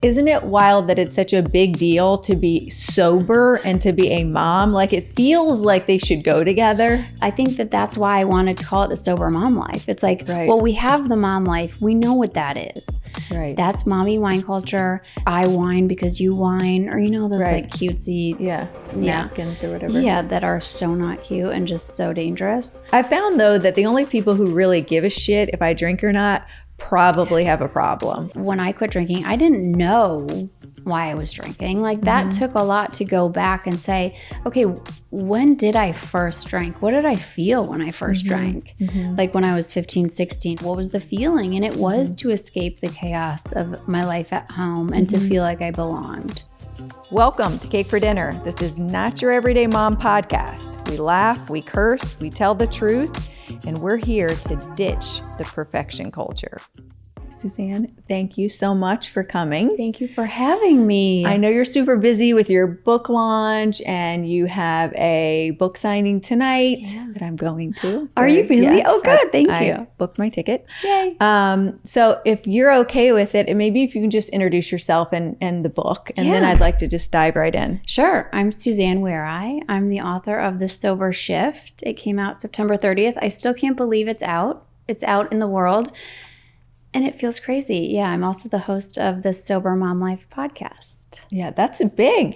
Isn't it wild that it's such a big deal to be sober and to be a mom? Like, it feels like they should go together. I think that that's why I wanted to call it the sober mom life. It's like, Right. Well, we have the mom life. We know what that is. Right. That's mommy wine culture. I whine because you whine, or those Right. like cutesy napkins or whatever. Yeah, that are so not cute and just so dangerous. I found, though, that the only people who really give a shit if I drink or not probably have a problem. When I quit drinking, I didn't know why I was drinking. Like, that took a lot to go back and say, okay, when did I first drink? What did I feel when I first drank? Like when I was 15, 16, what was the feeling? And it was to escape the chaos of my life at home and to feel like I belonged. Welcome to Cake for Dinner. This is not your everyday mom podcast. We laugh, we curse, we tell the truth, and we're here to ditch the perfection culture. Suzanne, thank you so much for coming. Thank you for having me. I know you're super busy with your book launch, and you have a book signing tonight that I'm going to. Are you really? Yes, Oh, good. Thank you. I booked my ticket. Yay. So if you're okay with it, and maybe if you can just introduce yourself and the book, and then I'd like to just dive right in. Sure. I'm Suzanne Warye. I'm the author of The Sober Shift. It came out September 30th. I still can't believe it's out. It's out in the world. And it feels crazy. Yeah, I'm also the host of the Sober Mom Life podcast. Yeah, that's big.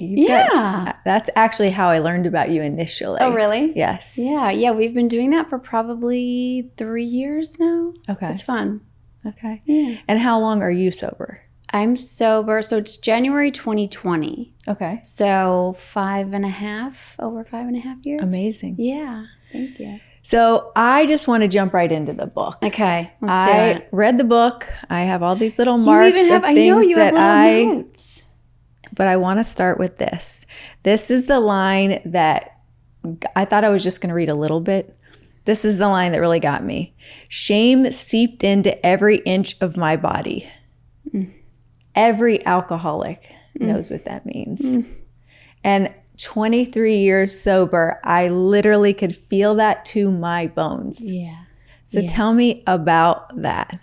That's actually how I learned about you initially. Oh, really? Yes. Yeah. We've been doing that for probably 3 years now. Okay. It's fun. Okay. Yeah. And how long are you sober? I'm sober. So it's January 2020. Okay. So over 5.5 years. Amazing. Yeah. Thank you. So I just want to jump right into the book. Okay, let's do I it. read the book. I have all these little marks of things I know you have little notes. But I want to start with this. This is the line that I thought I was just going to read a little bit. This is the line that really got me. Shame seeped into every inch of my body. Every alcoholic knows what that means. And 23 years sober, I literally could feel that to my bones. Yeah. So tell me about that.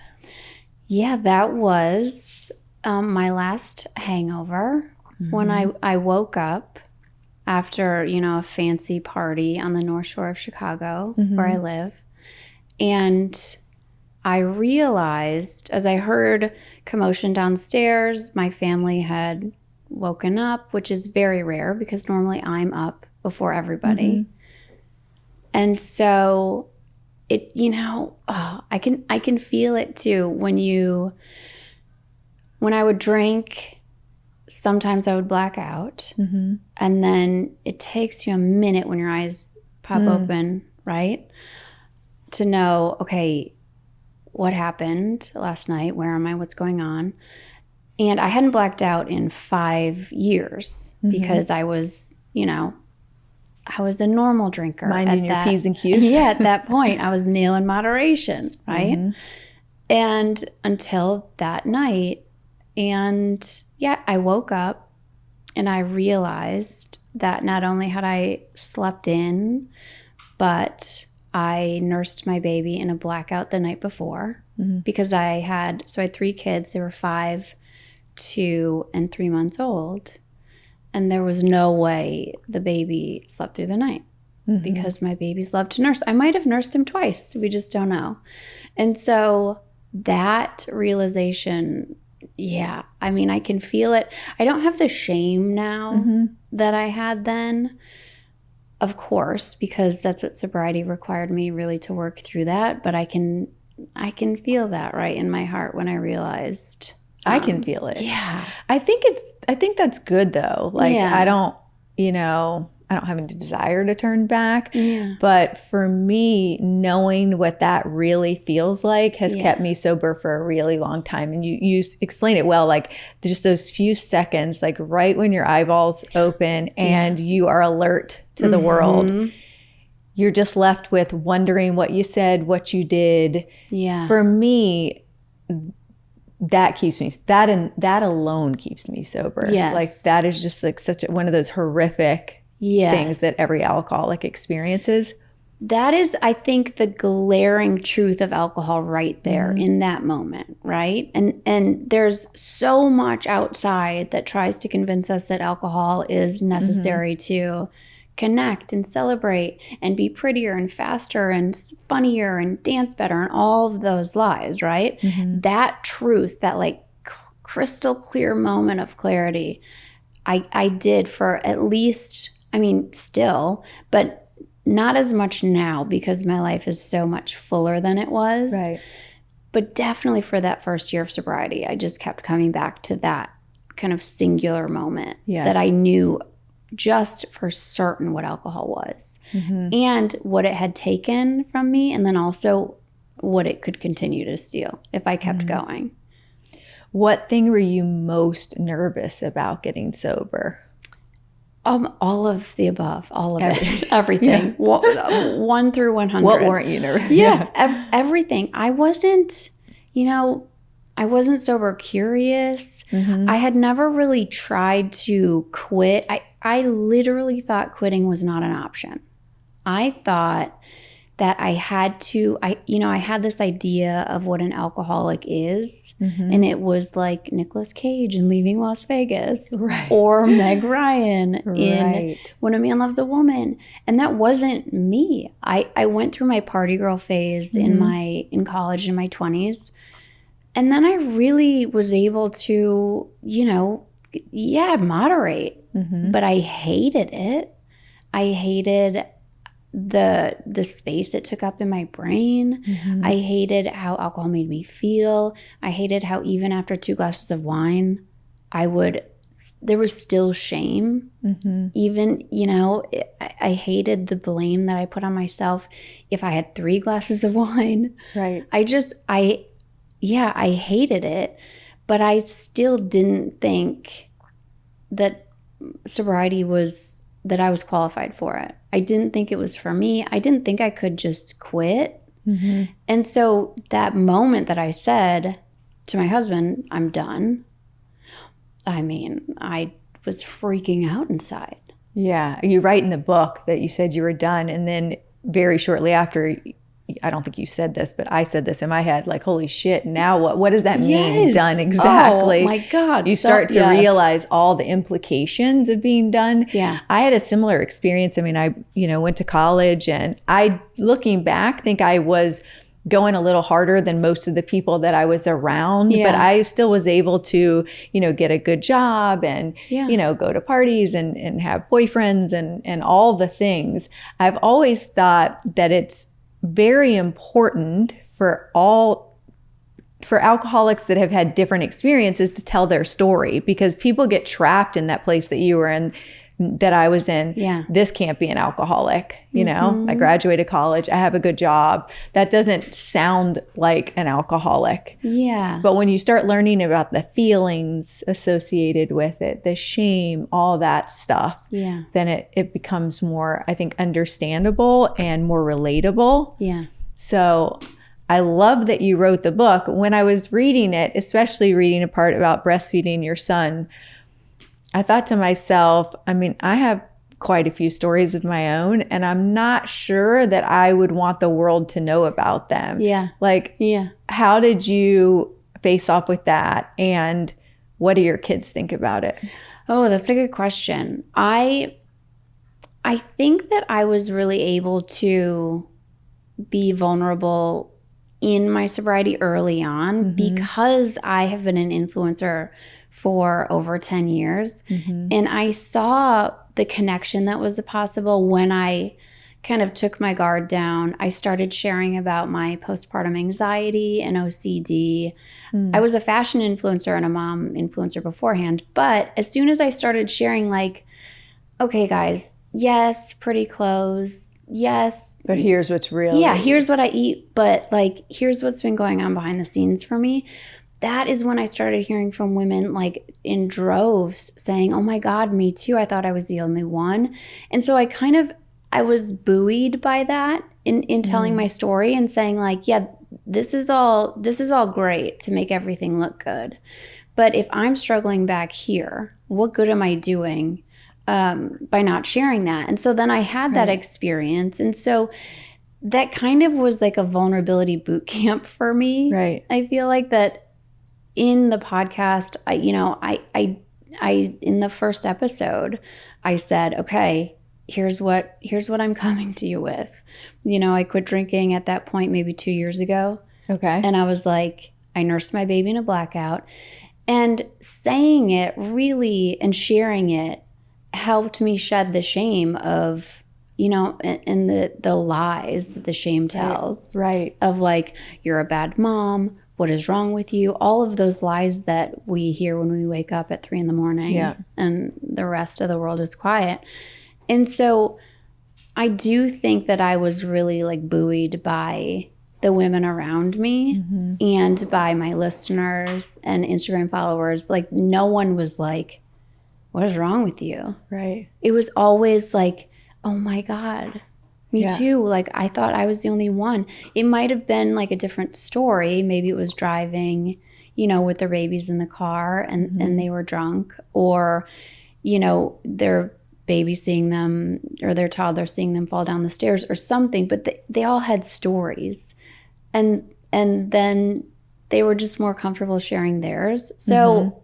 Yeah, that was my last hangover when I woke up after, a fancy party on the North Shore of Chicago where I live. And I realized as I heard commotion downstairs, my family had woken up, which is very rare because normally I'm up before everybody. And so it, I can feel it too when I would drink, sometimes I would black out. And then it takes you a minute when your eyes pop open, right? To know, okay, what happened last night? Where am I? What's going on? And I hadn't blacked out in 5 years because I was, I was a normal drinker. Minding your P's and Q's. Yeah, at that point, I was nailing moderation, right? And until that night. And I woke up and I realized that not only had I slept in, but I nursed my baby in a blackout the night before because I had 3 kids. They were 5, 2, and 3 months old. And there was no way the baby slept through the night because my babies love to nurse. I might have nursed him twice. We just don't know. And so that realization, I can feel it. I don't have the shame now that I had then, of course, because that's what sobriety required me really to work through that. But I can feel that right in my heart when I realized. I can feel it. Yeah. I think that's good though. Like I don't have any desire to turn back. Yeah. But for me, knowing what that really feels like has kept me sober for a really long time. And you explain it well, like just those few seconds, like right when your eyeballs open and you are alert to the world. You're just left with wondering what you said, what you did. Yeah. For me, that keeps me, that alone keeps me sober. Yes. Like that is just like one of those horrific things that every alcoholic experiences. that is, I think, the glaring truth of alcohol right there in that moment, right? And there's so much outside that tries to convince us that alcohol is necessary to connect and celebrate and be prettier and faster and funnier and dance better and all of those lies, right? That truth, that like crystal clear moment of clarity, I did for at least, I mean, still, but not as much now because my life is so much fuller than it was. Right. But definitely for that first year of sobriety, I just kept coming back to that kind of singular moment that I knew just for certain what alcohol was and what it had taken from me, and then also what it could continue to steal if I kept going. What thing were you most nervous about getting sober? All of the above, all of it, everything. 1 through 100. What weren't you nervous? Everything. I wasn't sober curious. I had never really tried to quit. I literally thought quitting was not an option. I thought that I had to, I had this idea of what an alcoholic is. And it was like Nicolas Cage in Leaving Las Vegas or Meg Ryan in When a Man Loves a Woman. And that wasn't me. I went through my party girl phase in college in my 20s. And then I really was able to, moderate. But I hated it. I hated the space it took up in my brain. I hated how alcohol made me feel. I hated how even after 2 glasses of wine, there was still shame. Even, I hated the blame that I put on myself if I had 3 glasses of wine. Right. I hated it, but I still didn't think that sobriety that I was qualified for it. I didn't think it was for me. I didn't think I could just quit. And so that moment that I said to my husband, I'm done, I mean, I was freaking out inside. Yeah. You write in the book that you said you were done. And then very shortly after, I don't think you said this, but I said this in my head, like, holy shit, now what? What does that mean, done exactly? Oh, my God. You start to realize all the implications of being done. Yeah. I had a similar experience. I mean, I, went to college, and I, looking back, think I was going a little harder than most of the people that I was around, but I still was able to, get a good job and, go to parties and have boyfriends and all the things. I've always thought that it's very important for alcoholics that have had different experiences to tell their story, because people get trapped in that place that you were in, that I was in. Yeah. This can't be an alcoholic. I graduated college. I have a good job. That doesn't sound like an alcoholic. Yeah. But when you start learning about the feelings associated with it, the shame, all that stuff, then it becomes more, I think, understandable and more relatable. Yeah. So I love that you wrote the book. When I was reading it, especially reading a part about breastfeeding your son, I thought to myself, I mean, I have quite a few stories of my own, and I'm not sure that I would want the world to know about them. Yeah. How did you face off with that? And what do your kids think about it? Oh, that's a good question. I think that I was really able to be vulnerable in my sobriety early on because I have been an influencer for over 10 years. And I saw the connection that was possible when I kind of took my guard down. I started sharing about my postpartum anxiety and OCD. I was a fashion influencer and a mom influencer beforehand. But as soon as I started sharing, like, okay, guys, yes, pretty clothes. Yes. But here's what's real. Yeah, here's what I eat. But like, here's what's been going on behind the scenes for me. That is when I started hearing from women like in droves saying, oh my God, me too. I thought I was the only one. And so I was buoyed by that in telling my story and saying like, yeah, this is all great to make everything look good. But if I'm struggling back here, what good am I doing by not sharing that? And so then I had that experience. And so that kind of was like a vulnerability boot camp for me. Right. I feel like that in the podcast, I in the first episode, I said, okay, here's what I'm coming to you with. I quit drinking at that point maybe 2 years ago. Okay. And I was like, I nursed my baby in a blackout. And saying it really and sharing it helped me shed the shame of, and the lies that the shame tells. Right. Of like, you're a bad mom. What is wrong with you? All of those lies that we hear when we wake up at 3 a.m. And the rest of the world is quiet. And so I do think that I was really like buoyed by the women around me and by my listeners and Instagram followers. Like no one was like, what is wrong with you? Right. It was always like, oh my God, me too. Like I thought I was the only one. It might have been like a different story. Maybe it was driving, with their babies in the car and they were drunk, or, their baby seeing them or their toddler seeing them fall down the stairs or something. But they all had stories. And then they were just more comfortable sharing theirs. So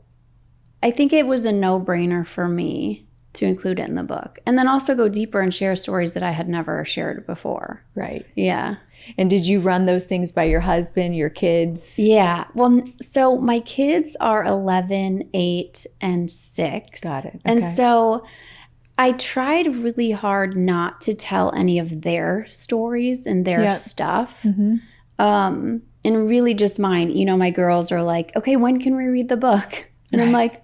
I think it was a no-brainer for me to include it in the book. And then also go deeper and share stories that I had never shared before. Right. Yeah. And did you run those things by your husband, your kids? Yeah. Well, so my kids are 11, 8, and 6. Got it. Okay. And so I tried really hard not to tell any of their stories and their stuff. And really just mine. My girls are like, okay, when can we read the book? And I'm like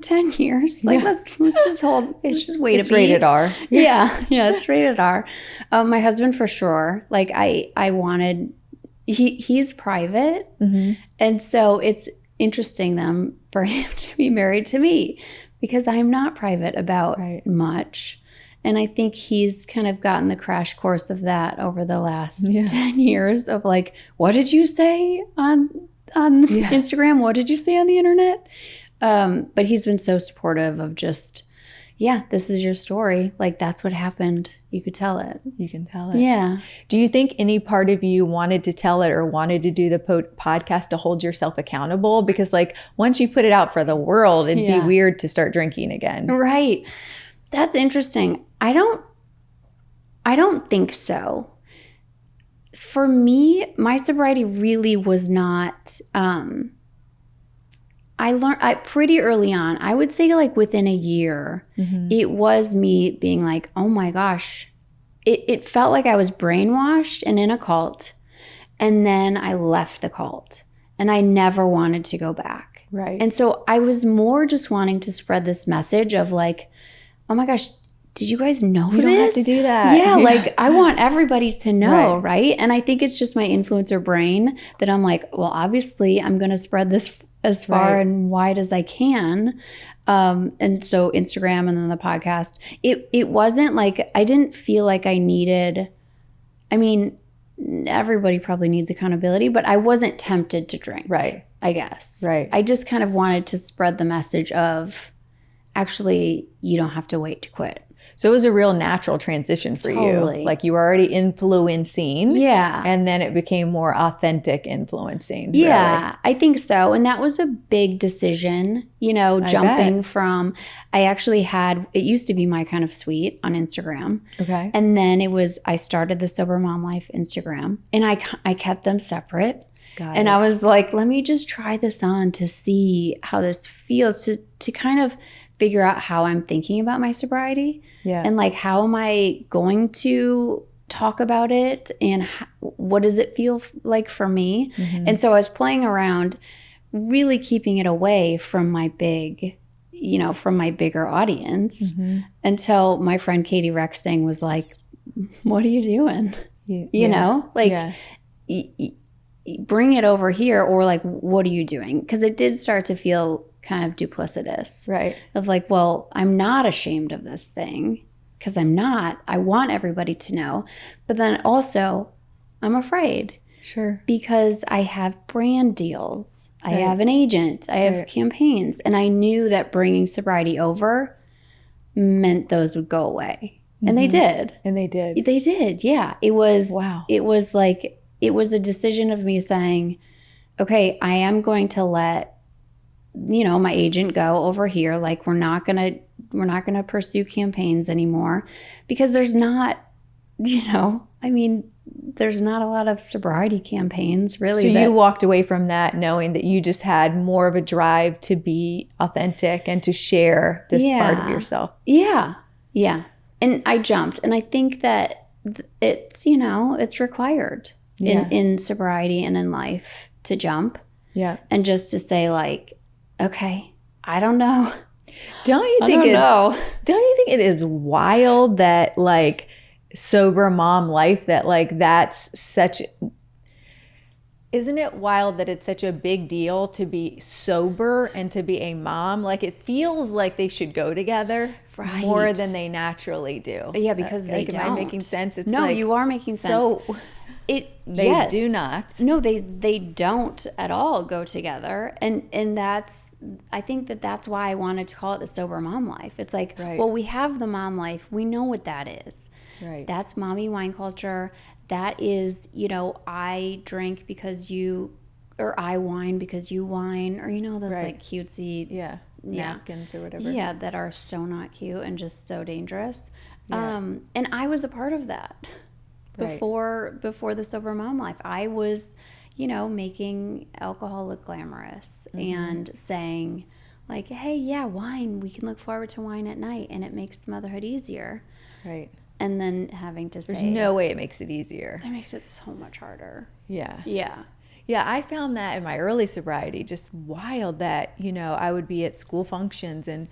10 years. Like, let's just wait a beat. It's rated R. Yeah, it's rated R. My husband for sure. Like I wanted, he's private. And so it's interesting for him to be married to me because I'm not private about much. And I think he's kind of gotten the crash course of that over the last 10 years of like, what did you say on Instagram? What did you say on the internet? But he's been so supportive of just, this is your story. Like, that's what happened. You could tell it. You can tell it. Yeah. Do you think any part of you wanted to tell it or wanted to do the podcast to hold yourself accountable? Because like once you put it out for the world, it'd be weird to start drinking again. Right. That's interesting. I don't think so. For me, my sobriety really was not, I learned pretty early on, I would say like within a year, it was me being like, oh my gosh, it felt like I was brainwashed and in a cult. And then I left the cult and I never wanted to go back. Right. And so I was more just wanting to spread this message of like, oh my gosh, did you guys know you this? You don't have to do that. Yeah, like I want everybody to know, right? And I think it's just my influencer brain that I'm like, well, obviously I'm going to spread this as far and wide as I can. And so Instagram and then the podcast, it wasn't like, I didn't feel like I needed, I mean, everybody probably needs accountability, but I wasn't tempted to drink. Right. I guess. Right. I just kind of wanted to spread the message of actually, you don't have to wait to quit. So it was a real natural transition for you. Like you were already influencing. Yeah. And then it became more authentic influencing. Yeah, really. I think so. And that was a big decision, jumping from, I actually had, it used to be my kind of sweet on Instagram. Okay. And then I started the Sober Mom Life Instagram and I kept them separate. And I was like, let me just try this on to see how this feels, to kind of figure out how I'm thinking about my sobriety. Yeah. And like, how am I going to talk about it and what does it feel like for me? And so I was playing around, really keeping it away from my big, from my bigger audience until my friend Katie Rexing was like, what are you doing? Bring it over here, or like, what are you doing? Because it did start to feel kind of duplicitous. Right. Of like, well, I'm not ashamed of this thing because I'm not. I want everybody to know. But then also, I'm afraid. Sure. Because I have brand deals. I have an agent. I have campaigns. And I knew that bringing sobriety over meant those would go away. And they did. And they did. They did. Yeah. It was, wow. It was like, it was a decision of me saying, okay, I am going to let, my agent go over here. Like, we're not going to pursue campaigns anymore, because there's not, there's not a lot of sobriety campaigns, really. So you walked away from that knowing that you just had more of a drive to be authentic and to share this part of yourself. Yeah. Yeah. And I jumped. And I think that it's, it's required in sobriety and in life to jump. Yeah. And just to say, like, okay, I don't know. Don't you think it is wild that, like, sober mom life, that, like, that's such, isn't it wild that it's such a big deal to be sober and to be a mom? Like, it feels like they should go together more than they naturally do. Yeah, because they don't. Am I making sense? It's you are making sense. So they do not. No, they don't at all go together. And that's, I think that's why I wanted to call it the sober mom life. It's like, well, we have the mom life. We know what that is. Right. That's mommy wine culture. That is, I drink because or I whine because you whine, or, those like cutesy napkins or whatever. Yeah, that are so not cute and just so dangerous. Yeah. And I was a part of that before the sober mom life. I was, making alcohol look glamorous and saying, like, hey, yeah, wine, we can look forward to wine at night and it makes motherhood easier. Right. And then having to say, there's no way it makes it easier. It makes it so much harder. Yeah. Yeah. Yeah, I found that in my early sobriety just wild that, I would be at school functions and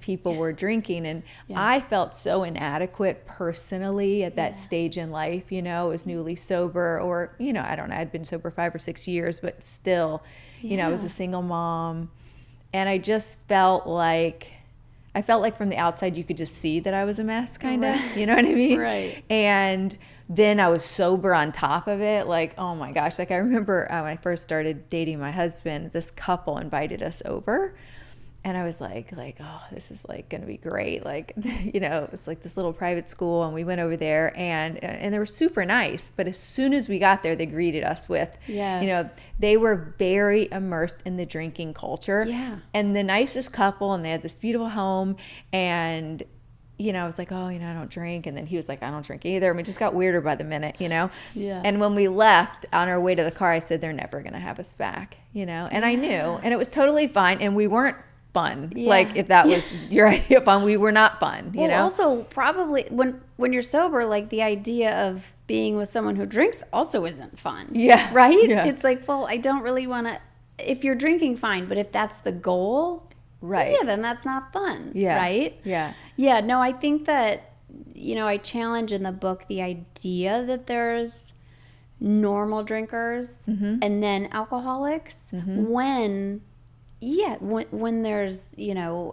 people were drinking, and I felt so inadequate personally at that stage in life. I was newly sober, or, I don't know, I'd been sober 5 or 6 years, but still, I was a single mom, and I just felt like from the outside you could just see that I was a mess, kind of, you know what I mean? Right. And then I was sober on top of it. Like, oh my gosh. Like, I remember when I first started dating my husband, this couple invited us over, and I was like, oh, this is like going to be great. Like, it was like this little private school, and we went over there, and they were super nice. But as soon as we got there, they greeted us with, they were very immersed in the drinking culture. Yeah. And the nicest couple, and they had this beautiful home, and I was like, oh, I don't drink. And then he was like, I don't drink either. And we just got weirder by the minute, Yeah. And when we left on our way to the car, I said, they're never going to have us back, And I knew. And it was totally fine. And we weren't fun. Yeah. Like, if that was your idea of fun, we were not fun, also, probably when you're sober, like, the idea of being with someone who drinks also isn't fun. Yeah. Right? Yeah. It's like, well, I don't really want to, if you're drinking, fine. But if that's the goal, right? Yeah, then that's not fun. Yeah. Right? Yeah. Yeah. No, I think that, I challenge in the book the idea that there's normal drinkers and then alcoholics when there's,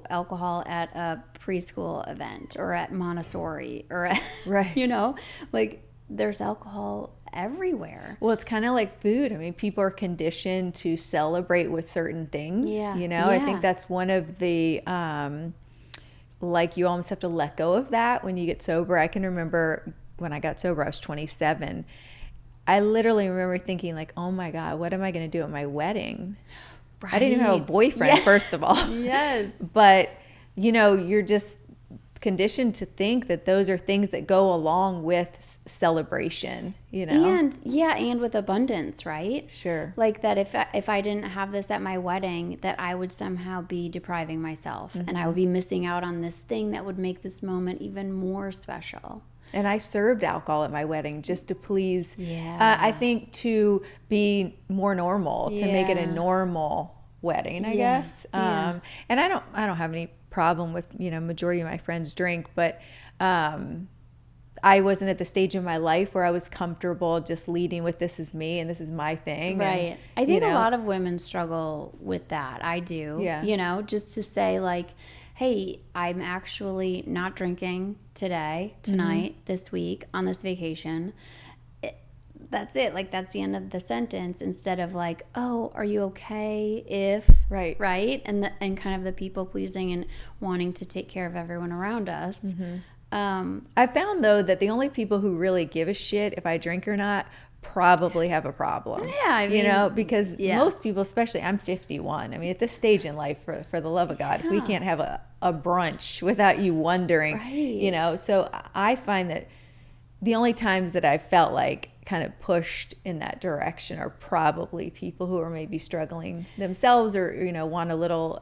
alcohol at a preschool event or at Montessori or at, like, there's alcohol everywhere. Well, it's kind of like food. I mean, people are conditioned to celebrate with certain things. Yeah. I think that's one of the, like, you almost have to let go of that when you get sober. I can remember when I got sober, I was 27. I literally remember thinking, like, oh my God, what am I going to do at my wedding? Right. I didn't even have a boyfriend, first of all. Yes. But, you're just conditioned to think that those are things that go along with celebration, And with abundance, right? Sure. Like that if I didn't have this at my wedding, that I would somehow be depriving myself and I would be missing out on this thing that would make this moment even more special. And I served alcohol at my wedding just to please, I think, to be more normal, to make it a normal wedding, I guess. And I don't have any problem with, majority of my friends drink, but I wasn't at the stage in my life where I was comfortable just leading with, this is me and this is my thing. Right. And, I think a lot of women struggle with that. I do. Yeah. Just to say, like, hey, I'm actually not drinking tonight, this week, on this vacation. That's it. Like, that's the end of the sentence, instead of like, oh, are you okay if, right? And kind of the people pleasing and wanting to take care of everyone around us. I found, though, that the only people who really give a shit if I drink or not probably have a problem. Yeah, I mean, because most people, especially, I'm 51. I mean, at this stage in life, for the love of God, we can't have a brunch without you wondering, right. So I find that the only times that I felt like kind of pushed in that direction are probably people who are maybe struggling themselves or, want a little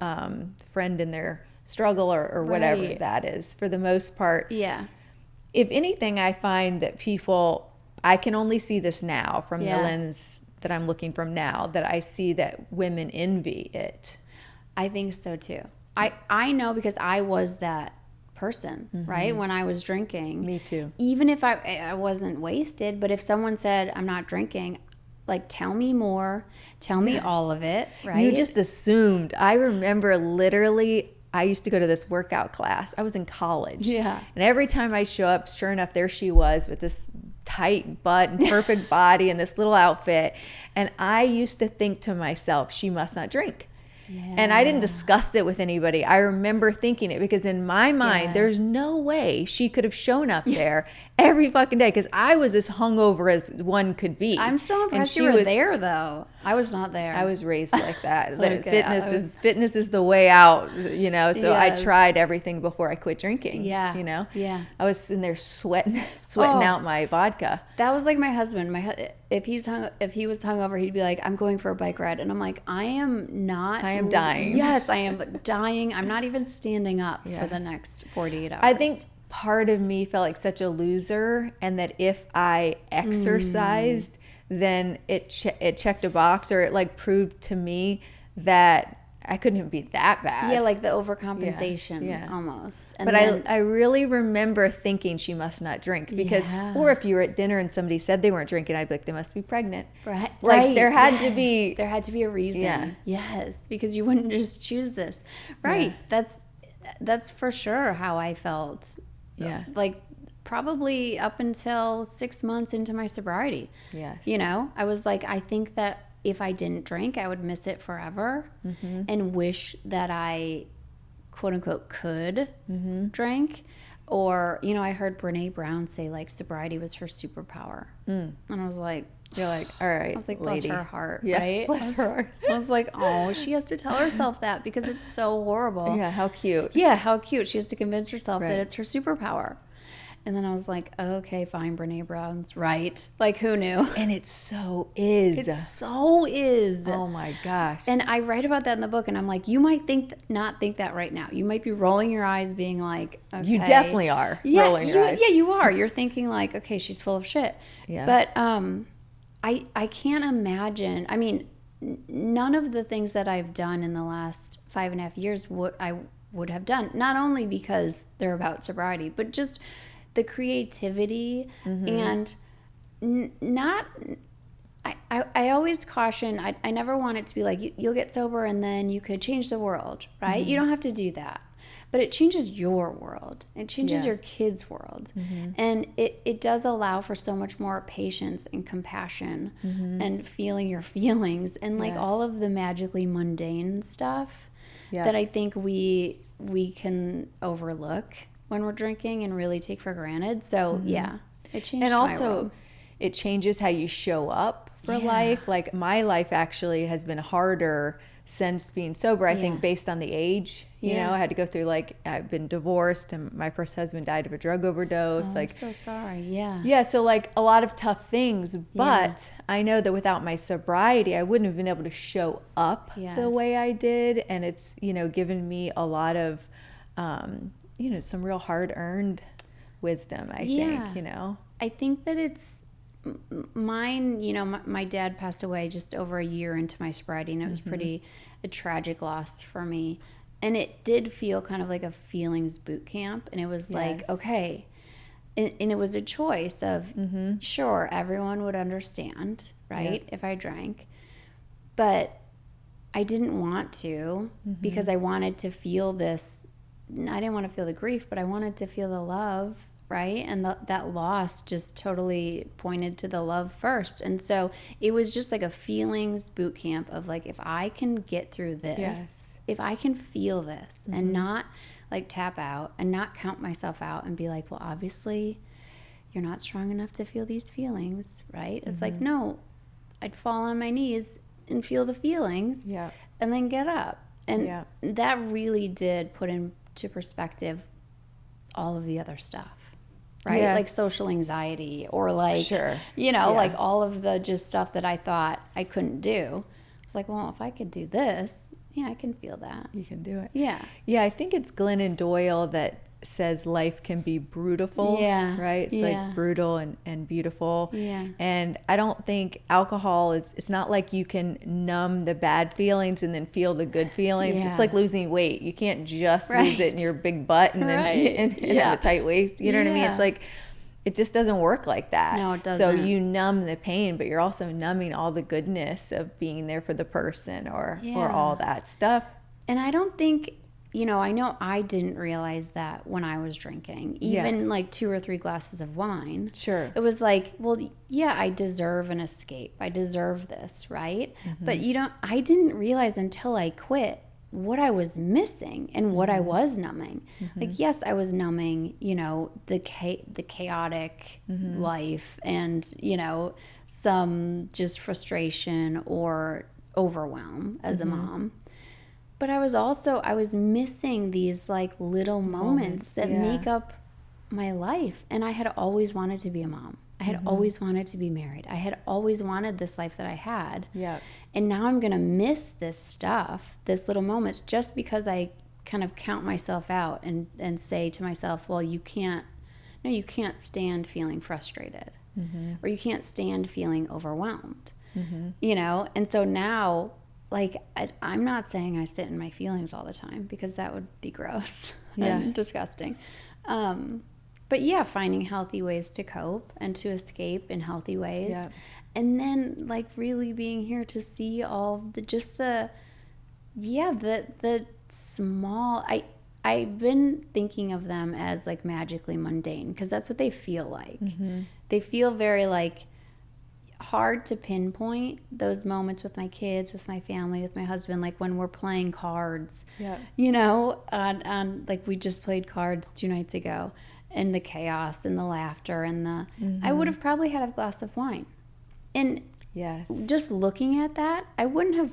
friend in their struggle or whatever that is. For the most part, if anything, I find that people, I can only see this now from the lens that I'm looking from now, that I see that women envy it. I think so too. I know, because I was that person, right? When I was drinking. Me too. Even if I wasn't wasted, but if someone said, I'm not drinking, like, tell me more, tell me all of it, right? You just assumed. I remember literally, I used to go to this workout class. I was in college. Yeah. And every time I show up, sure enough, there she was with this tight butt and perfect body and this little outfit. And I used to think to myself, she must not drink. Yeah. And I didn't discuss it with anybody. I remember thinking it because in my mind, there's no way she could have shown up there every fucking day, because I was as hungover as one could be. I'm still impressed you were there, though. I was not there. I was raised like that. Fitness is the way out, so I tried everything before I quit drinking. Yeah. I was in there sweating out my vodka. That was like my husband. If he was hungover, he'd be like, I'm going for a bike ride. And I'm like, I am dying. Yes, I am dying. I'm not even standing up for the next 48 hours. I think part of me felt like such a loser, and that if I exercised, then it checked a box, or it like proved to me that I couldn't even be that bad. Yeah, like the overcompensation almost. And I really remember thinking she must not drink, because, or if you were at dinner and somebody said they weren't drinking, I'd be like, they must be pregnant. Right. Like there had to be a reason. Yeah. Yes, because you wouldn't just choose this. Right. Yeah. That's for sure how I felt. Yeah. Like probably up until 6 months into my sobriety. Yes. I was like, I think that if I didn't drink, I would miss it forever, and wish that I, quote unquote, could drink. Or, I heard Brene Brown say, like, sobriety was her superpower. And I was like, you're like, all right, I was like, lady. bless her heart, yeah, right? Bless her heart. I was like, oh, she has to tell herself that, because it's so horrible. Yeah, how cute. Yeah, how cute. She has to convince herself that it's her superpower. And then I was like, okay, fine, Brene Brown's right. Like, who knew? And it so is. It so is. Oh my gosh. And I write about that in the book, and I'm like, you might not think that right now. You might be rolling your eyes, being like, okay. You definitely are rolling your eyes. Yeah, you are. You're thinking like, okay, she's full of shit. Yeah. But I can't imagine. I mean, none of the things that I've done in the last 5.5 years would have done. Not only because they're about sobriety, but just the creativity and not. I always caution. I never want it to be like you'll get sober and then you could change the world, right? You don't have to do that. But it changes your world. It changes your kids' world. And it does allow for so much more patience and compassion and feeling your feelings and like all of the magically mundane stuff that I think we can overlook when we're drinking and really take for granted. So it changed and also my world. It changes how you show up for life. Like my life actually has been harder since being sober, I think, based on the age. You know, I had to go through, like, I've been divorced and my first husband died of a drug overdose. Oh, like, I'm so sorry. Yeah, so like a lot of tough things, but I know that without my sobriety, I wouldn't have been able to show up the way I did. And it's, given me a lot of, some real hard-earned wisdom, I think, I think that it's mine, my dad passed away just over a year into my sobriety, and it was pretty a tragic loss for me. And it did feel kind of like a feelings boot camp. And it was like, okay. And it was a choice of, sure, everyone would understand, right, if I drank. But I didn't want to because I wanted to feel this. I didn't want to feel the grief, but I wanted to feel the love, right? And that loss just totally pointed to the love first. And so it was just like a feelings boot camp of like, if I can get through this, if I can feel this and not like tap out and not count myself out and be like, well, obviously you're not strong enough to feel these feelings, right? It's like, no, I'd fall on my knees and feel the feelings and then get up. And that really did put into perspective all of the other stuff, right? Like social anxiety or like, like all of the just stuff that I thought I couldn't do. It's like, well, if I could do this, I can feel that. You can do it. Yeah. Yeah, I think it's Glennon Doyle that says life can be brutal, right? It's like brutal and beautiful. Yeah. And I don't think alcohol it's not like you can numb the bad feelings and then feel the good feelings. It's like losing weight. You can't just lose it in your big butt and then and have a tight waist. You know what I mean? It's like it just doesn't work like that. No, it doesn't. So you numb the pain, but you're also numbing all the goodness of being there for the person or all that stuff. And I don't think, I know I didn't realize that when I was drinking, even like 2 or 3 glasses of wine. Sure. It was like, well, I deserve an escape. I deserve this, right? But I didn't realize until I quit what I was missing and what I was numbing. Like, yes, I was numbing, the chaotic life and, some just frustration or overwhelm as a mom. But I was missing these like little moments that make up my life. And I had always wanted to be a mom. I had always wanted to be married. I had always wanted this life that I had. Yeah. And now I'm going to miss this stuff, this little moments, just because I kind of count myself out and say to myself, well, you can't stand feeling frustrated or you can't stand feeling overwhelmed, And so now, like, I'm not saying I sit in my feelings all the time because that would be gross and disgusting. But finding healthy ways to cope and to escape in healthy ways. Yeah. And then like really being here to see all the small, I've been thinking of them as like magically mundane because that's what they feel like. They feel very like hard to pinpoint those moments with my kids, with my family, with my husband, like when we're playing cards, on like we just played cards 2 nights ago. And the chaos and the laughter and the I would have probably had a glass of wine. And just looking at that, I wouldn't have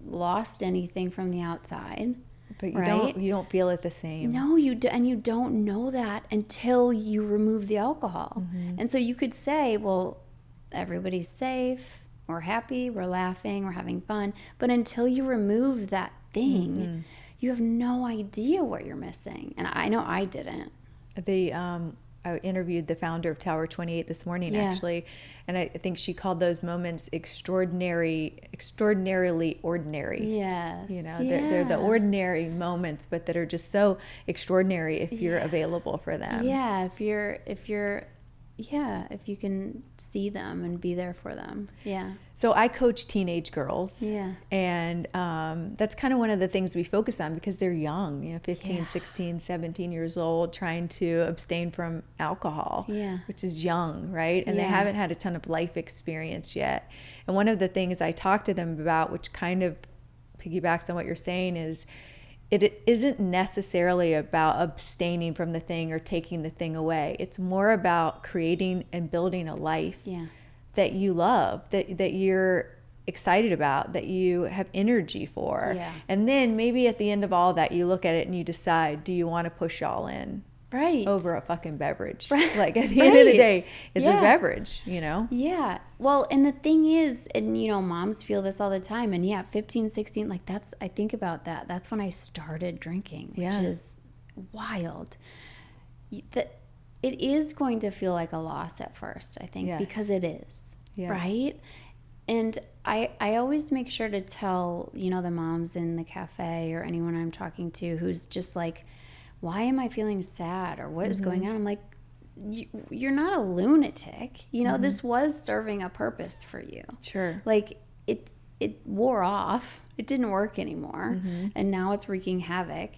lost anything from the outside. But you don't feel it the same. No, you do, and you don't know that until you remove the alcohol. And so you could say, well, everybody's safe, we're happy, we're laughing, we're having fun. But until you remove that thing, you have no idea what you're missing. And I know I didn't. I interviewed the founder of Tower 28 this morning, actually, and I think she called those moments extraordinarily ordinary. Yes. They're the ordinary moments, but that are just so extraordinary if you're available for them. Yeah, if you can see them and be there for them. Yeah. So I coach teenage girls. Yeah. And that's kind of one of the things we focus on because they're young, 15, 16, 17 years old, trying to abstain from alcohol, which is young, right? And they haven't had a ton of life experience yet. And one of the things I talk to them about, which kind of piggybacks on what you're saying, is it isn't necessarily about abstaining from the thing or taking the thing away. It's more about creating and building a life that you love, that you're excited about, that you have energy for. Yeah. And then maybe at the end of all that, you look at it and you decide, do you want to push y'all in? Right. Over a fucking beverage. Right. Like at the end of the day, it's a beverage, Yeah. Well, and the thing is, and moms feel this all the time. And 15, 16, like I think about that. That's when I started drinking, which is wild. That it is going to feel like a loss at first, I think, because it is. Yeah. Right. And I always make sure to tell, the moms in the cafe or anyone I'm talking to who's just like, why am I feeling sad or what is going on? I'm like, you're not a lunatic. This was serving a purpose for you. Sure. Like it wore off. It didn't work anymore. And now it's wreaking havoc.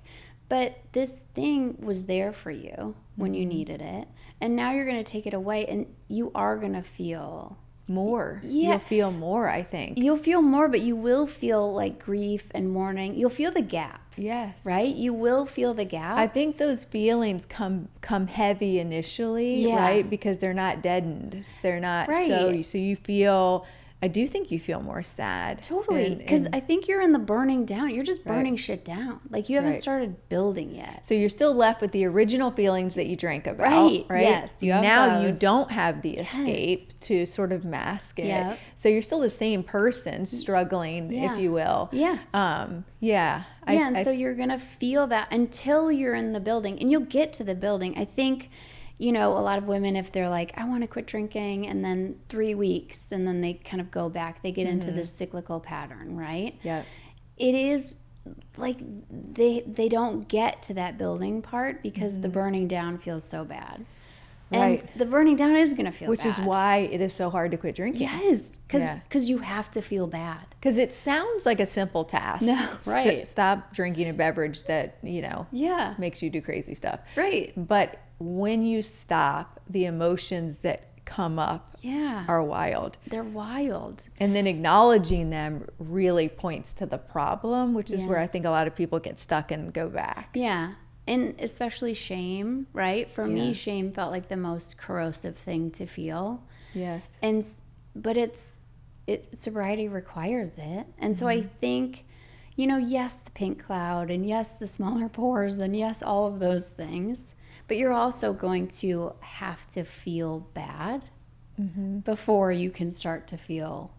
But this thing was there for you when you needed it. And now you're going to take it away and you are going to feel more. You'll feel more, I think. You'll feel more, but you will feel like grief and mourning. You'll feel the gaps. Yes. Right? You will feel the gaps. I think those feelings come heavy initially, right? Because they're not deadened. They're not so you feel, I do think you feel more sad. Totally. Because I think you're in the burning down. You're just burning shit down. Like you haven't started building yet. So you're still left with the original feelings that you drank about. Right. Yes. Now you don't have the escape to sort of mask it. Yep. So you're still the same person struggling, if you will. Yeah. And so you're going to feel that until you're in the building. And you'll get to the building. I think, a lot of women, if they're like, I want to quit drinking, and then 3 weeks, and then they kind of go back, they get into this cyclical pattern, right? Yeah. It is like they don't get to that building part because the burning down feels so bad. Right. And the burning down is going to feel Which bad. is why it is so hard to quit drinking. Yes. Because you have to feel bad. Because it sounds like a simple task. No, right. Stop drinking a beverage that, makes you do crazy stuff. Right. But when you stop, the emotions that come up are wild. They're wild. And then acknowledging them really points to the problem, which is where I think a lot of people get stuck and go back. Yeah. And especially shame, right? For me, shame felt like the most corrosive thing to feel. Yes. But sobriety requires it. And so I think, yes, the pink cloud, and yes, the smaller pores, and yes, all of those things. But you're also going to have to feel bad before you can start to feel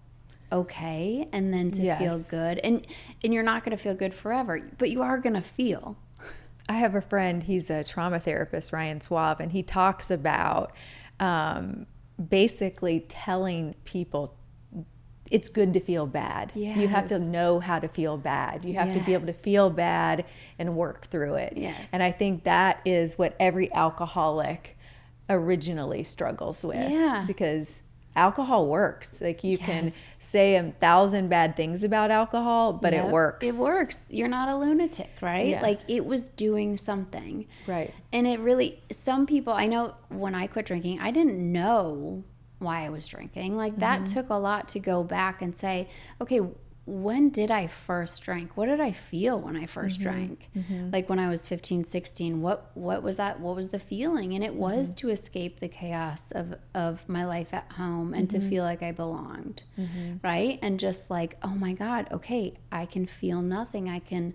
okay, and then to feel good. And you're not going to feel good forever, but you are going to feel. I have a friend, he's a trauma therapist, Ryan Swab, and he talks about basically telling people it's good to feel bad. Yes. You have to know how to feel bad. You have to be able to feel bad and work through it. Yes. And I think that is what every alcoholic originally struggles with. Yeah. Because alcohol works. Like you can say 1,000 bad things about alcohol, but it works. It works. You're not a lunatic, right? Yeah. Like it was doing something. Right. And it really, some people, I know when I quit drinking, I didn't know why I was drinking. Like that took a lot to go back and say, okay, when did I first drink? What did I feel when I first drank? Like when I was 15, 16, what was that? What was the feeling? And it was to escape the chaos of my life at home and to feel like I belonged, right? And just like, oh my God, okay, I can feel nothing. I can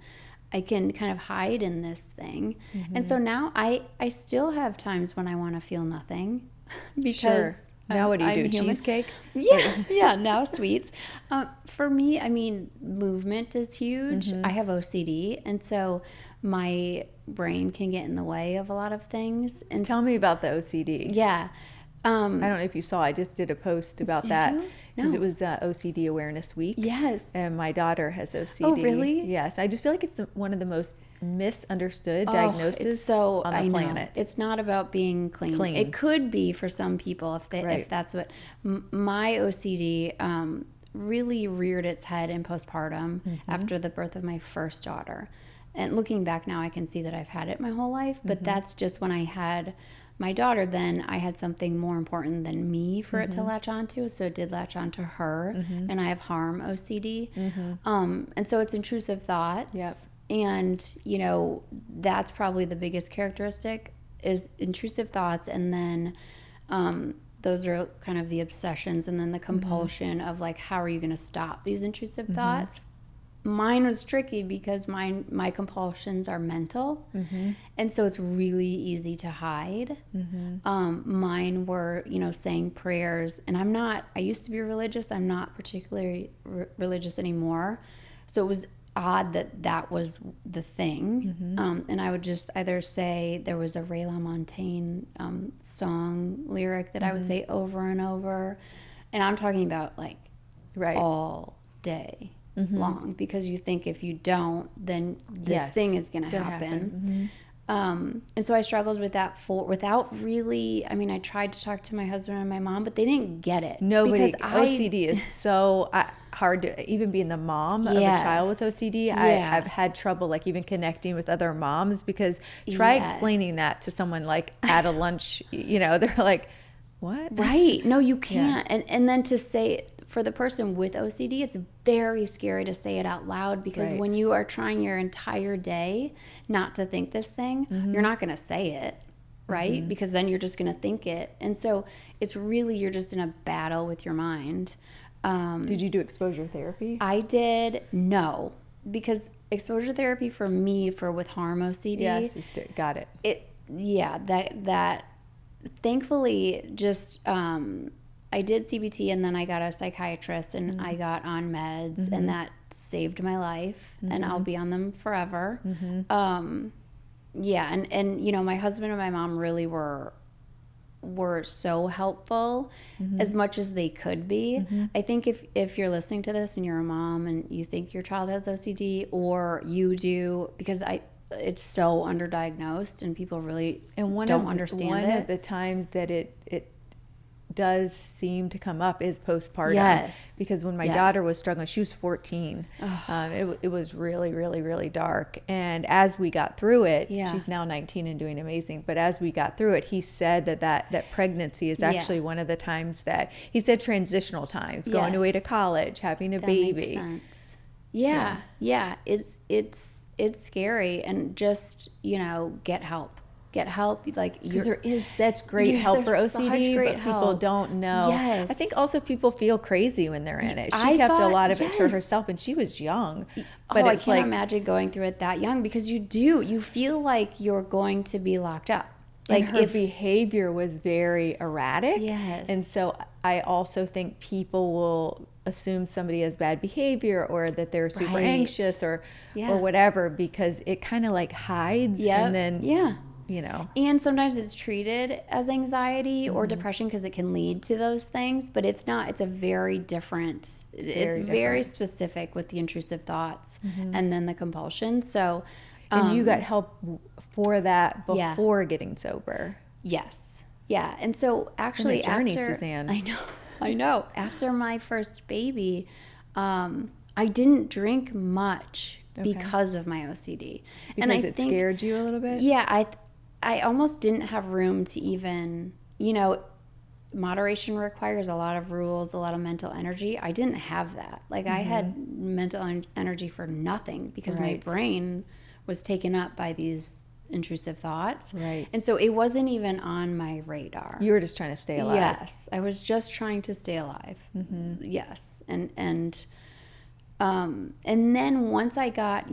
kind of hide in this thing. And so now I still have times when I want to feel nothing because now what do you do? Human. Cheesecake? Yeah, now sweets. For me, I mean, movement is huge. I have OCD, and so my brain can get in the way of a lot of things. And tell me about the OCD. Yeah. I don't know if you saw, I just did a post about that. Because No. it was OCD Awareness Week. Yes. And my daughter has OCD. Oh, really? Yes. I just feel like it's one of the most misunderstood diagnoses on the planet. It's not about being clean. It could be for some people if that's what... My OCD really reared its head in postpartum after the birth of my first daughter. And looking back now, I can see that I've had it my whole life. But that's just when I had... my daughter, then I had something more important than me for it to latch onto. So it did latch onto her. And I have harm OCD. And so it's intrusive thoughts. Yep. And, that's probably the biggest characteristic is intrusive thoughts. And then those are kind of the obsessions. And then the compulsion of like, how are you going to stop these intrusive thoughts? Mine was tricky because my compulsions are mental, and so it's really easy to hide. Mine were, saying prayers, and I used to be religious. I'm not particularly religious anymore, so it was odd that was the thing. And I would just either say, there was a Ray LaMontagne song lyric that I would say over and over, and I'm talking about like all day long, because you think if you don't, then this thing is going to happen. And so I struggled with that without really, I tried to talk to my husband and my mom, but they didn't get it. Nobody, OCD is so hard to, even being the mom of a child with OCD, I've had trouble like even connecting with other moms, because try explaining that to someone like at a lunch, they're like, what? Right. No, you can't. And then to say, for the person with OCD, it's very scary to say it out loud, because when you are trying your entire day not to think this thing, you're not going to say it, right? Because then you're just going to think it. And so it's really, you're just in a battle with your mind. Did you do exposure therapy? I did. No, because exposure therapy for me, with harm OCD. Yes, got it. That thankfully just, I did CBT, and then I got a psychiatrist, and I got on meds, and that saved my life, and I'll be on them forever. And you know, my husband and my mom really were so helpful as much as they could be. I think if you're listening to this and you're a mom and you think your child has OCD, or you do, because it's so underdiagnosed and people really don't understand it. One of the times that it does seem to come up is postpartum. Yes. Because when my daughter was struggling, she was 14. It was really, really, really dark. And as we got through it, she's now 19 and doing amazing. But as we got through it, he said that pregnancy is actually one of the times that, he said, transitional times, going away to college, having a baby. Makes sense. Yeah. It's scary, and just, you know, get help. Like, because there is such great help for OCD, but people don't know. Yes. I think also people feel crazy when they're in it. She kept a lot of it to herself, and she was young. But I can't imagine going through it that young, because you feel like you're going to be locked up. Like, her behavior was very erratic. Yes. And so I also think people will assume somebody has bad behavior, or that they're super anxious or whatever, because it kind of like hides. And then you know. And sometimes it's treated as anxiety or depression, because it can lead to those things, but it's not. It's a very different, it's very specific with the intrusive thoughts and then the compulsion. So, and you got help for that before getting sober. Yes. Yeah. And so actually, it's been a journey, after, Suzanne. I know. After my first baby, I didn't drink much because of my OCD. Because and it scared you a little bit? Yeah. I almost didn't have room to even, you know, moderation requires a lot of rules, a lot of mental energy. I didn't have that. Like, I had mental energy for nothing, because my brain was taken up by these intrusive thoughts. Right. And so it wasn't even on my radar. You were just trying to stay alive. Yes. I was just trying to stay alive. Yes. And then once I got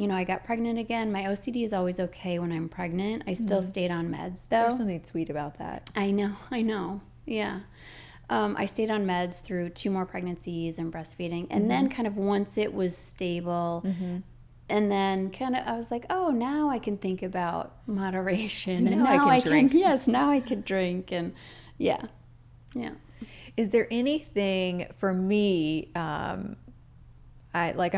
pregnant again. My OCD is always okay when I'm pregnant. I still stayed on meds, though. There's something sweet about that. I know. Yeah. I stayed on meds through 2 more pregnancies and breastfeeding. And then kind of once it was stable, and then kind of I was like, oh, now I can think about moderation. And now I can drink. Yes, now I could drink. And yeah. Is there anything for me, I'm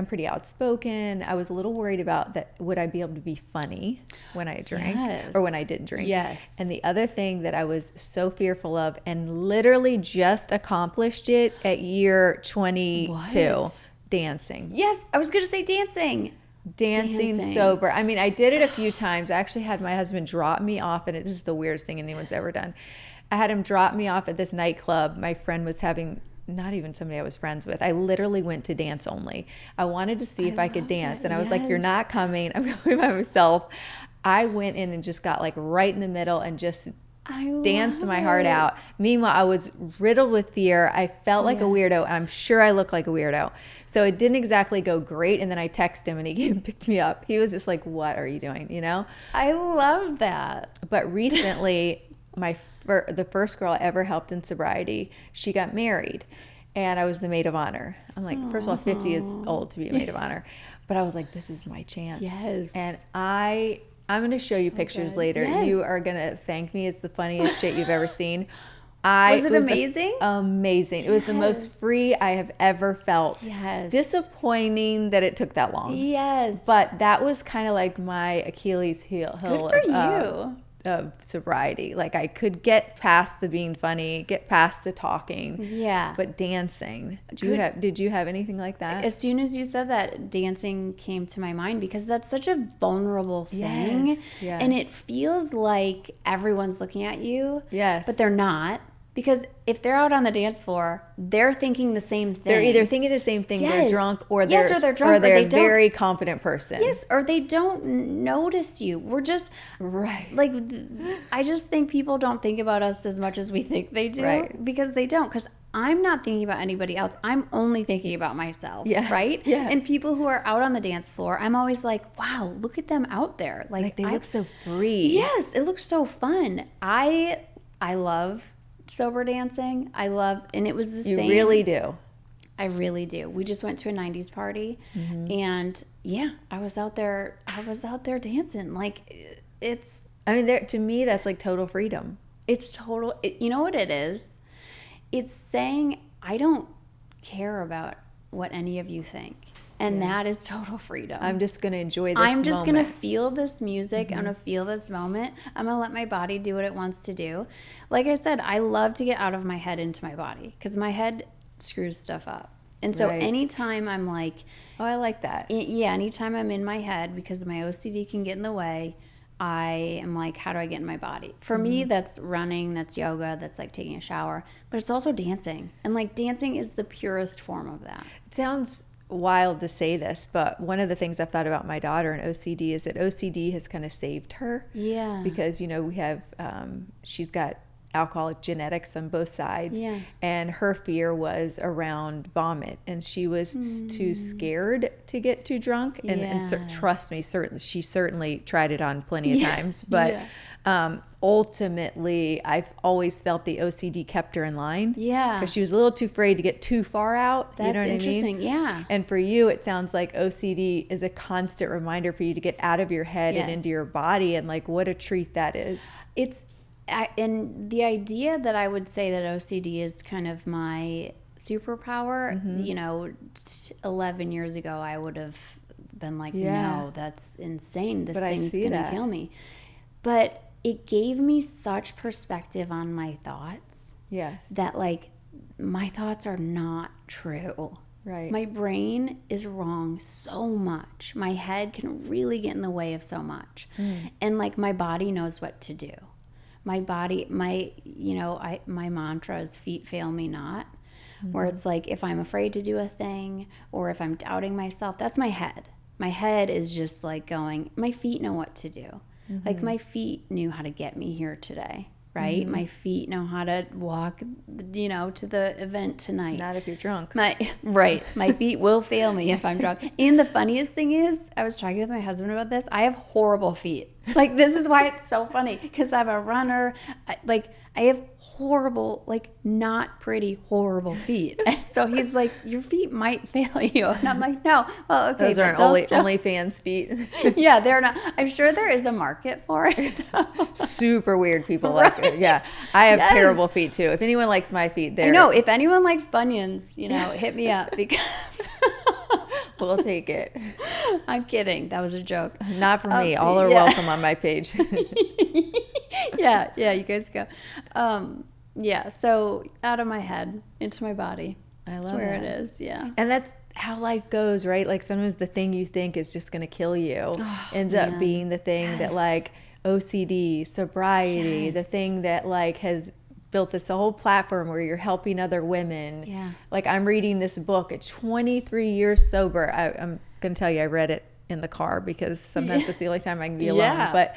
pretty outspoken. I was a little worried about that. Would I be able to be funny when I drank or when I didn't drink? Yes. And the other thing that I was so fearful of, and literally just accomplished it at year 22, dancing. Yes, I was going to say dancing. Dancing sober. I mean, I did it a few times. I actually had my husband drop me off, and this is the weirdest thing anyone's ever done. I had him drop me off at this nightclub my friend was having. Not even somebody I was friends with. I literally went to dance only. I wanted to see if I could dance. And I was like, you're not coming. I'm going by myself. I went in and just got like right in the middle and just danced my heart out. Meanwhile, I was riddled with fear. I felt like a weirdo. I'm sure I looked like a weirdo. So it didn't exactly go great. And then I texted him and he came and picked me up. He was just like, what are you doing? You know? I love that. But recently, the first girl I ever helped in sobriety, she got married, and I was the maid of honor. I'm like, first of all, 50 is old to be a maid of honor, but I was like, this is my chance. Yes. And I'm going to show you pictures later. Yes. You are going to thank me. It's the funniest shit you've ever seen. Was it amazing? Amazing. Yes. It was the most free I have ever felt. Yes. Disappointing that it took that long. Yes. But that was kind of like my Achilles heel. Good for you. Of sobriety. Like, I could get past the being funny, get past the talking. Yeah. But dancing. Did you have anything like that? As soon as you said that, dancing came to my mind, because that's such a vulnerable thing. Yes. And it feels like everyone's looking at you. Yes. But they're not. Because if they're out on the dance floor, they're thinking the same thing. They're either thinking the same thing, they're drunk, or they're drunk, or they're a very confident person. Yes, or they don't notice you. We're just like, I just think people don't think about us as much as we think they do, because they don't. Because I'm not thinking about anybody else. I'm only thinking about myself, right? Yes. And people who are out on the dance floor, I'm always like, wow, look at them out there. Like they look so free. Yes, it looks so fun. I love sober dancing. And it was the same. You really do. I really do. We just went to a 90s party, and I was out there dancing. Like, it's, I mean, to me, that's like total freedom. It's total, you know what it is? It's saying, I don't care about what any of you think. And that is total freedom. I'm just going to enjoy this moment. I'm just going to feel this music. I'm going to feel this moment. I'm going to let my body do what it wants to do. Like I said, I love to get out of my head into my body, because my head screws stuff up. And so anytime I'm like... Oh, I like that. Anytime I'm in my head, because my OCD can get in the way, I am like, how do I get in my body? For me, that's running, that's yoga, that's like taking a shower. But it's also dancing. And like, dancing is the purest form of that. It sounds wild to say this, but one of the things I've thought about my daughter and OCD is that OCD has kind of saved her. Yeah. Because, you know, we have, she's got alcoholic genetics on both sides. Yeah. And her fear was around vomit, and she was too scared to get too drunk. And trust me, she certainly tried it on plenty of times. But ultimately, I've always felt the OCD kept her in line. Yeah. Because she was a little too afraid to get too far out. That's, you know what interesting. I mean? Yeah. And for you, it sounds like OCD is a constant reminder for you to get out of your head and into your body. And like, what a treat that is. And the idea that I would say that OCD is kind of my superpower, you know, 11 years ago, I would have been like, no, that's insane. This thing's going to kill me. But it gave me such perspective on my thoughts. Yes. That like, my thoughts are not true. Right. My brain is wrong so much. My head can really get in the way of so much. And like, my body knows what to do. My body, my mantra is feet fail me not, where it's like, if I'm afraid to do a thing, or if I'm doubting myself, that's my head. My head is just like going, my feet know what to do. Like, my feet knew how to get me here today, right? My feet know how to walk, you know, to the event tonight. Not if you're drunk. My feet will fail me if I'm drunk. And the funniest thing is, I was talking with my husband about this, I have horrible feet. Like, this is why it's so funny, because I'm a runner. I have horrible, like, not pretty, horrible feet. And so he's like, your feet might fail you. And I'm like, no. Well, okay. Those aren't OnlyFans feet. Yeah, they're not. I'm sure there is a market for it. Super weird people like it. Yeah. I have terrible feet too. If anyone likes my feet, I know. If anyone likes bunions, you know, hit me up, because... We'll take it. I'm kidding. That was a joke. Not for me. All are welcome on my page. Yeah, you guys go. So out of my head, into my body. I love that's where that. It is, yeah. And that's how life goes, right? Like, sometimes the thing you think is just going to kill you ends up being the thing that, like, OCD, sobriety, the thing that, like, has built this whole platform where you're helping other women. Yeah. Like, I'm reading this book at 23 years sober. I'm going to tell you, I read it in the car because sometimes it's the only time I can be alone. But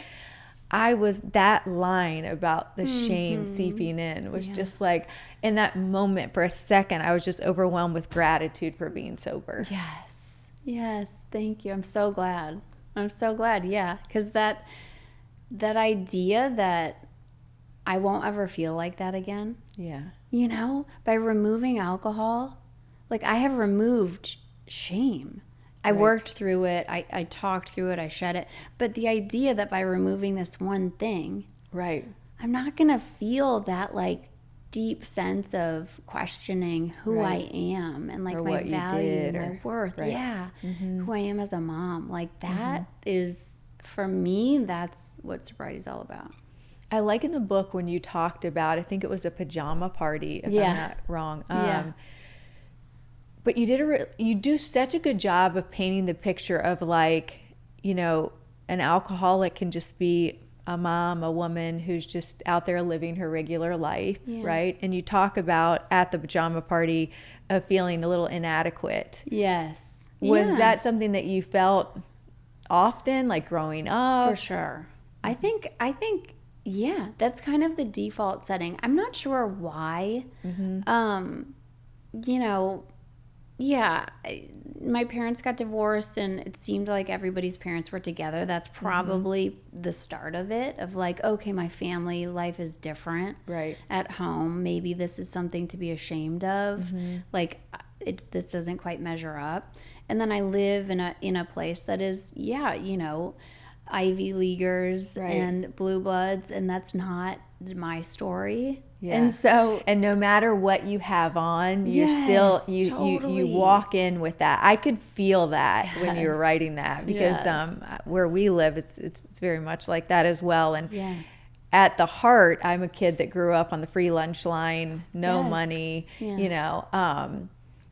I was, that line about the shame seeping in was just like, in that moment for a second, I was just overwhelmed with gratitude for being sober. Yes. Thank you. I'm so glad. Yeah. Because that idea that I won't ever feel like that again. Yeah. You know, by removing alcohol, like, I have removed shame. I worked through it. I talked through it. I shed it. But the idea that by removing this one thing, I'm not going to feel that, like, deep sense of questioning who I am and, like, my value, my worth. Who I am as a mom. Like, that is, for me, that's what sobriety is all about. I like in the book when you talked about, I think it was a pajama party, if I'm not wrong. But you do such a good job of painting the picture of, like, you know, an alcoholic can just be a mom, a woman who's just out there living her regular life, Yeah. right? And you talk about at the pajama party of feeling a little inadequate. Yes. Was that something that you felt often, like growing up? For sure. I think, yeah, that's kind of the default setting. I'm not sure why. You know, yeah, my parents got divorced and it seemed like everybody's parents were together. That's probably the start of it, of like, okay, my family life is different at home. Maybe this is something to be ashamed of. Like, this doesn't quite measure up. And then I live in a place that is, you know, Ivy Leaguers and blue bloods, and that's not my story. Yeah. And so, and no matter what you have on, you're still you walk in with that. I could feel that when you were writing that, because where we live, it's very much like that as well. And at the heart, I'm a kid that grew up on the free lunch line, no money, you know.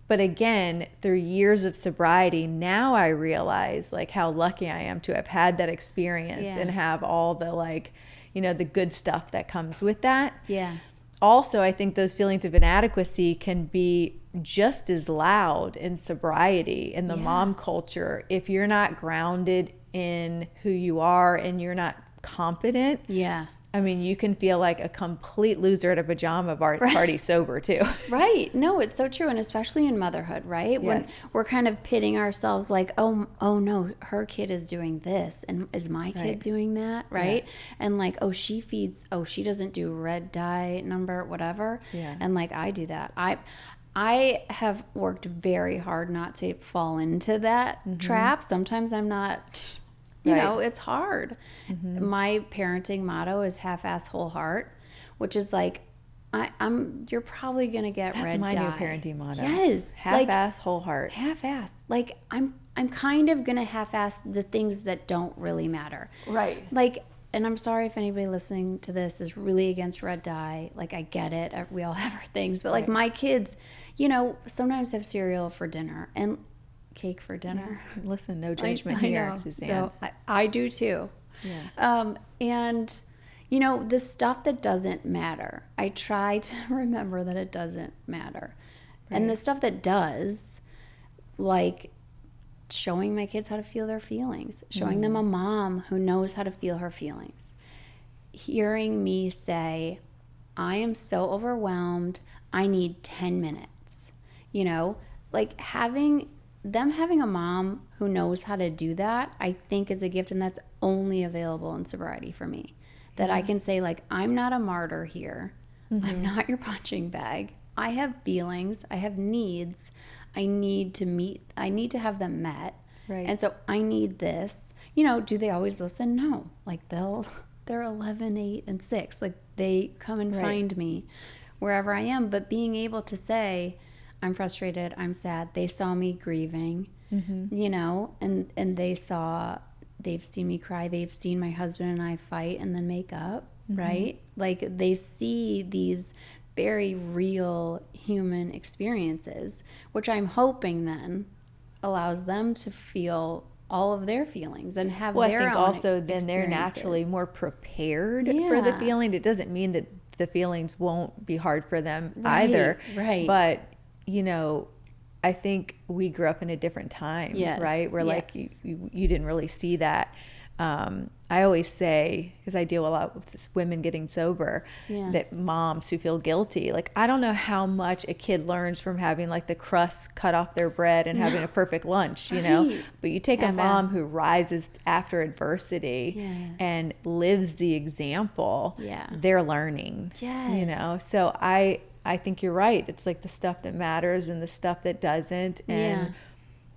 But again, through years of sobriety, now I realize like how lucky I am to have had that experience and have all the, like, you know, the good stuff that comes with that. Yeah. Also, I think those feelings of inadequacy can be just as loud in sobriety, in the mom culture. If you're not grounded in who you are and you're not confident, I mean, you can feel like a complete loser at a pajama party sober too. Right. No, it's so true. And especially in motherhood, right? When we're kind of pitting ourselves like, oh no, her kid is doing this. And is my kid doing that? Right. And like, she doesn't do red dye number, whatever. Yeah. And like, I do that. I have worked very hard not to fall into that trap. Sometimes I'm not... You know, it's hard. My parenting motto is half-ass, whole heart, which is like, you're probably going to get red dye. That's my new parenting motto. Yes. Half-ass, whole heart. Half-ass. Like, I'm kind of going to half-ass the things that don't really matter. Right. Like, and I'm sorry if anybody listening to this is really against red dye. Like, I get it. We all have our things. But, like, my kids, you know, sometimes have cereal for dinner. And cake for dinner. Listen, no judgment here, Suzanne. No, I do too. Yeah. And you know, the stuff that doesn't matter, I try to remember that it doesn't matter. And the stuff that does, like showing my kids how to feel their feelings, showing them a mom who knows how to feel her feelings, hearing me say, I am so overwhelmed, I need 10 minutes. You know, like having a mom who knows how to do that, I think is a gift, and that's only available in sobriety for me. That I can say, like, I'm not a martyr here. I'm not your punching bag. I have feelings. I have needs. I need to have them met. Right. And so I need this. You know, do they always listen? No. Like, they're 11, 8, and 6. Like, they come and find me wherever I am. But being able to say, I'm frustrated, I'm sad. They saw me grieving, you know, and they've seen me cry. They've seen my husband and I fight and then make up, right? Like, they see these very real human experiences, which I'm hoping then allows them to feel all of their feelings and have their own I think also then they're naturally more prepared for the feeling. It doesn't mean that the feelings won't be hard for them either. Right. But you know, I think we grew up in a different time, right? Where like you didn't really see that. I always say, because I deal a lot with this women getting sober, that moms who feel guilty, like I don't know how much a kid learns from having like the crust cut off their bread and having a perfect lunch, you know, but you take a mom who rises after adversity and lives the example, they're learning, you know? So I think you're right. It's like the stuff that matters and the stuff that doesn't. And,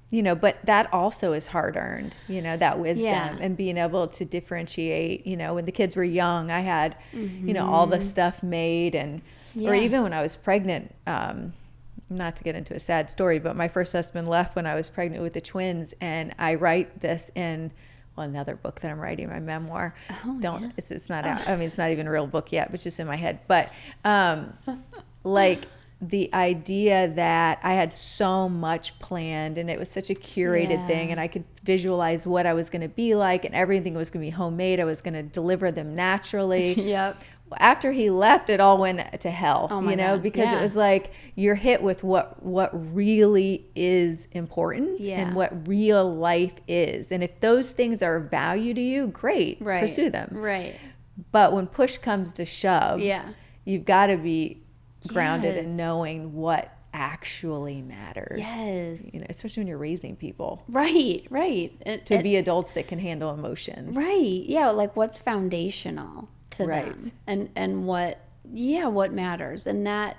you know, but that also is hard earned, you know, that wisdom and being able to differentiate. You know, when the kids were young, I had, you know, all the stuff made or even when I was pregnant, not to get into a sad story, but my first husband left when I was pregnant with the twins. And I write this in another book that I'm writing, my memoir. It's not out. I mean, it's not even a real book yet, but it's just in my head. But like the idea that I had so much planned and it was such a curated thing, and I could visualize what I was going to be like, and everything was going to be homemade. I was going to deliver them naturally. Yep. After he left, it all went to hell, God. because it was like you're hit with what really is important and what real life is. And if those things are of value to you, great, pursue them. Right. But when push comes to shove, you've got to be grounded in knowing what actually matters. Yes. Especially when you're raising people. Right. To be adults that can handle emotions. Right. Yeah. Like what's foundational to them and what matters. And that,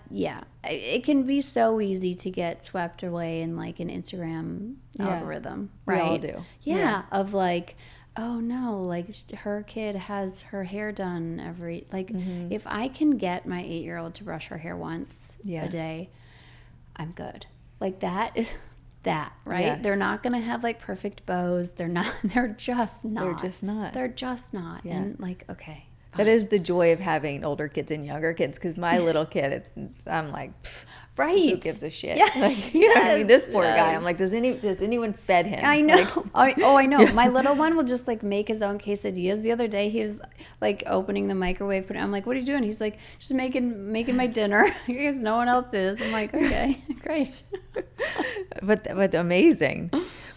it can be so easy to get swept away in like an Instagram algorithm. Right. We all do. Yeah. Of like, oh no, like her kid has her hair done every, like if I can get my 8-year-old to brush her hair once a day, I'm good. Like that, right? Yes. They're not going to have like perfect bows. They're just not. Yeah. And like, okay. That is the joy of having older kids and younger kids, because my little kid, I'm like, who gives a shit? Yeah. Like, you know what I mean? This poor guy, I'm like, does anyone fed him? I know. Like, I know. My little one will just like make his own quesadillas. The other day he was like opening the microwave. I'm like, what are you doing? He's like, just making my dinner because no one else is. I'm like, okay, great. but amazing.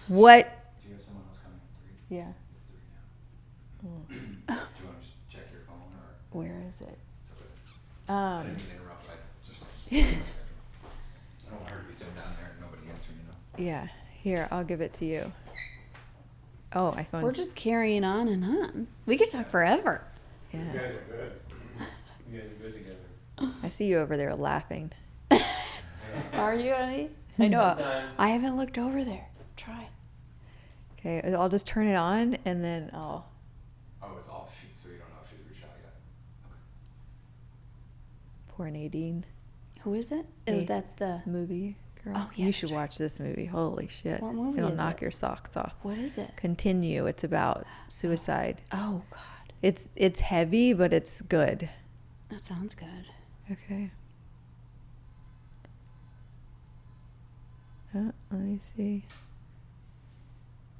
What? Do you have someone else coming at 3? Yeah. It's 3 now. Do you want to just check your phone or? Where is it? I didn't mean to interrupt. I don't want her to be sitting down there and nobody answering, Yeah. Here, I'll give it to you. Oh, my phone's... We're just carrying on and on. We could talk forever. Yeah. You guys are good. You guys are good together. I see you over there laughing. Are you, honey? I know. I haven't looked over there. Try. Okay, I'll just turn it on and then I'll... Oh, it's off, so you don't know if she's reached out yet. Okay. Poor Nadine. Who is it? Hey. Oh, that's the Movie girl. Oh, yeah, you that's should right. watch this movie. Holy shit. What movie It'll is knock it? your socks off. What is it? Continue. It's about suicide. Oh God. It's heavy, but it's good. That sounds good. Okay. Let me see.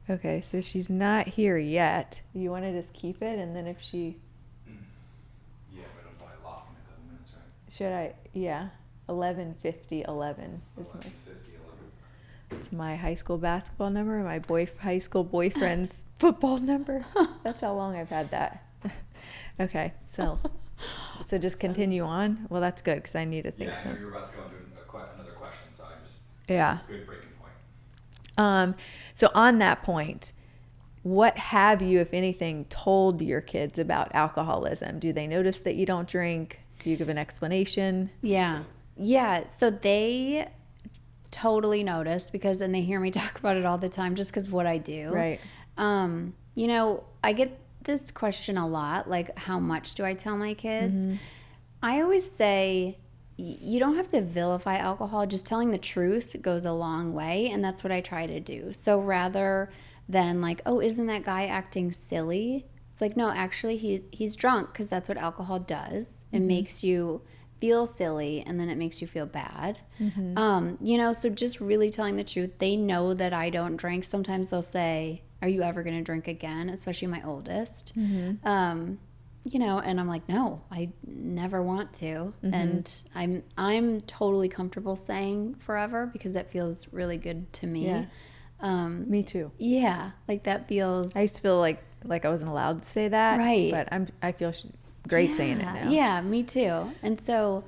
Okay, so she's not here yet. You want to just keep it, and then if she... Yeah, but it'll probably lock in a couple minutes, right? Should I? Yeah. 11:50:11 is my... 11:50:11. It's my high school basketball number and my high school boyfriend's football number. That's how long I've had that. Okay, so just continue on. Well, that's good because I need to think Yeah, I so. know you were about to go into another question, so I just... Yeah. Good breaking point. So on that point, what have you, if anything, told your kids about alcoholism? Do they notice that you don't drink? Do you give an explanation? Yeah. So they totally notice and they hear me talk about it all the time just because of what I do. Right. I get this question a lot, like how much do I tell my kids? Mm-hmm. I always say you don't have to vilify alcohol. Just telling the truth goes a long way, and that's what I try to do. So rather than like, oh, isn't that guy acting silly? It's like, no, actually he's drunk because that's what alcohol does. It Mm-hmm. makes you feel silly, and then it makes you feel bad. Mm-hmm. So just really telling the truth. They know that I don't drink. Sometimes they'll say, are you ever going to drink again? Especially my oldest. Mm-hmm. And I'm like, no, I never want to. Mm-hmm. And I'm totally comfortable saying forever because that feels really good to me. Yeah. Me too. Yeah. Like that feels... I used to feel like I wasn't allowed to say that. Right. But I feel great saying it now. Yeah, me too. And so,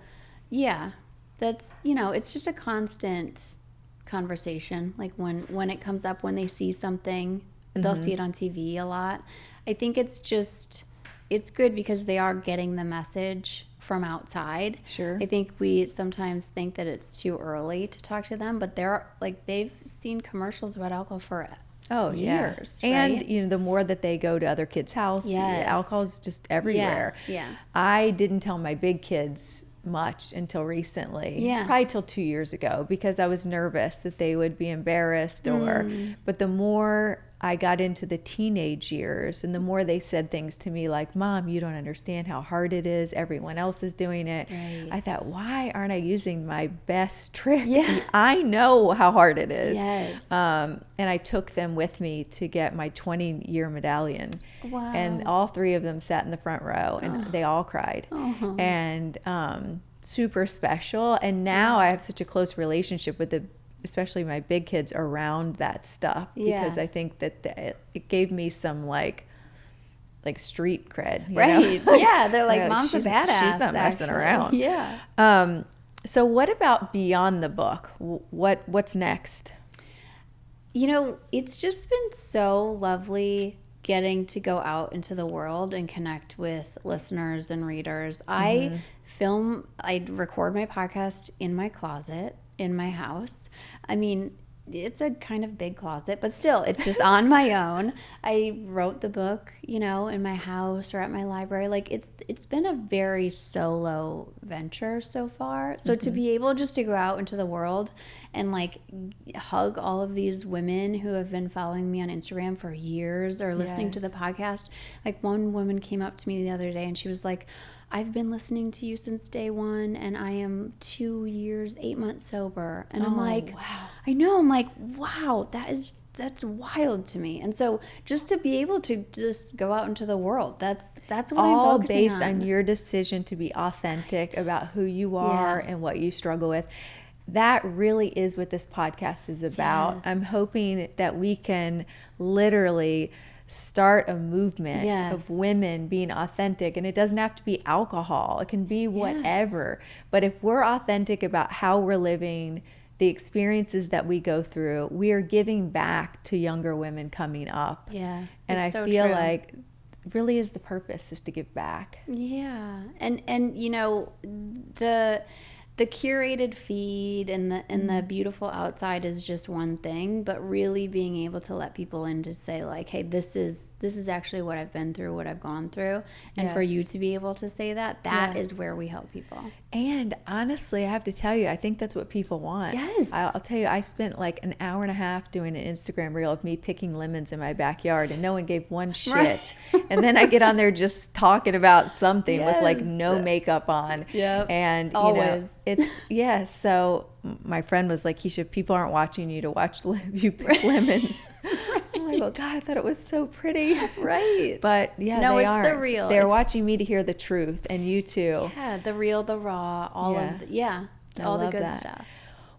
yeah, that's, it's just a constant conversation. Like when it comes up, when they see something, they'll see it on TV a lot. I think it's good because they are getting the message from outside. Sure. I think we sometimes think that it's too early to talk to them, but they've seen commercials about alcohol for years. And right? the more that they go to other kids' house, alcohol is just everywhere. Yeah. I didn't tell my big kids much until recently. Yeah. Probably till 2 years ago, because I was nervous that they would be embarrassed but the more I got into the teenage years, and the more they said things to me like, Mom, you don't understand how hard it is. Everyone else is doing it. Right. I thought, why aren't I using my best trick? Yeah. I know how hard it is. Yes. And I took them with me to get my 20-year medallion. Wow. And all 3 of them sat in the front row, and they all cried. And super special. And now I have such a close relationship with especially my big kids around that stuff, because I think that it gave me some like street cred, you know? Yeah, they're like, Mom's a badass. She's not messing around. Yeah. So what about beyond the book? What's next? You know, it's just been so lovely getting to go out into the world and connect with listeners and readers. I record my podcast in my closet in my house. I mean, it's a kind of big closet, but still, it's just on my own. I wrote the book, you know, in my house or at my library. Like, it's been a very solo venture so far. So to be able just to go out into the world and like hug all of these women who have been following me on Instagram for years or listening to the podcast. Like, one woman came up to me the other day and she was like, I've been listening to you since day one, and I am 2 years, 8 months sober. And I'm like, wow. I know. I'm like, wow, that's wild to me. And so just to be able to just go out into the world, that's what all I'm focusing based on your decision to be authentic about who you are and what you struggle with. That really is what this podcast is about. Yes. I'm hoping that we can literally start a movement of women being authentic, and it doesn't have to be alcohol. It can be whatever. But if we're authentic about how we're living, the experiences that we go through, we are giving back to younger women coming up. Yeah. And I feel like really is the purpose, is to give back. Yeah. And you know, the curated feed and the beautiful outside is just one thing, but really being able to let people in to say like, hey, this is actually what I've been through, what I've gone through. And for you to be able to say that is where we help people. And honestly, I have to tell you, I think that's what people want. Yes. I'll tell you, I spent like an hour and a half doing an Instagram reel of me picking lemons in my backyard, and no one gave one shit. Right. And then I get on there just talking about something with like no makeup on. Yep. And you Always. know, it's so my friend was like, Keisha, people aren't watching you to watch you pick lemons. I'm like, oh God, I thought it was so pretty. Right. But no, No, they it's aren't. the real. They're watching me to hear the truth, and you too. Yeah, the real, the raw, all of all the good stuff.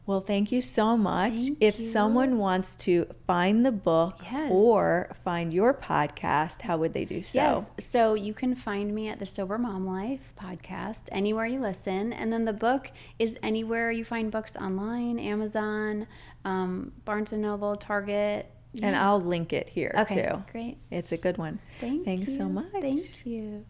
Well, thank you so much. If someone wants to find the book or find your podcast, how would they do so? Yes. So you can find me at the Sober Mom Life podcast, anywhere you listen. And then the book is anywhere you find books online, Amazon, Barnes & Noble, Target. And I'll link it here too. Great. It's a good one. Thanks so much. Thank you.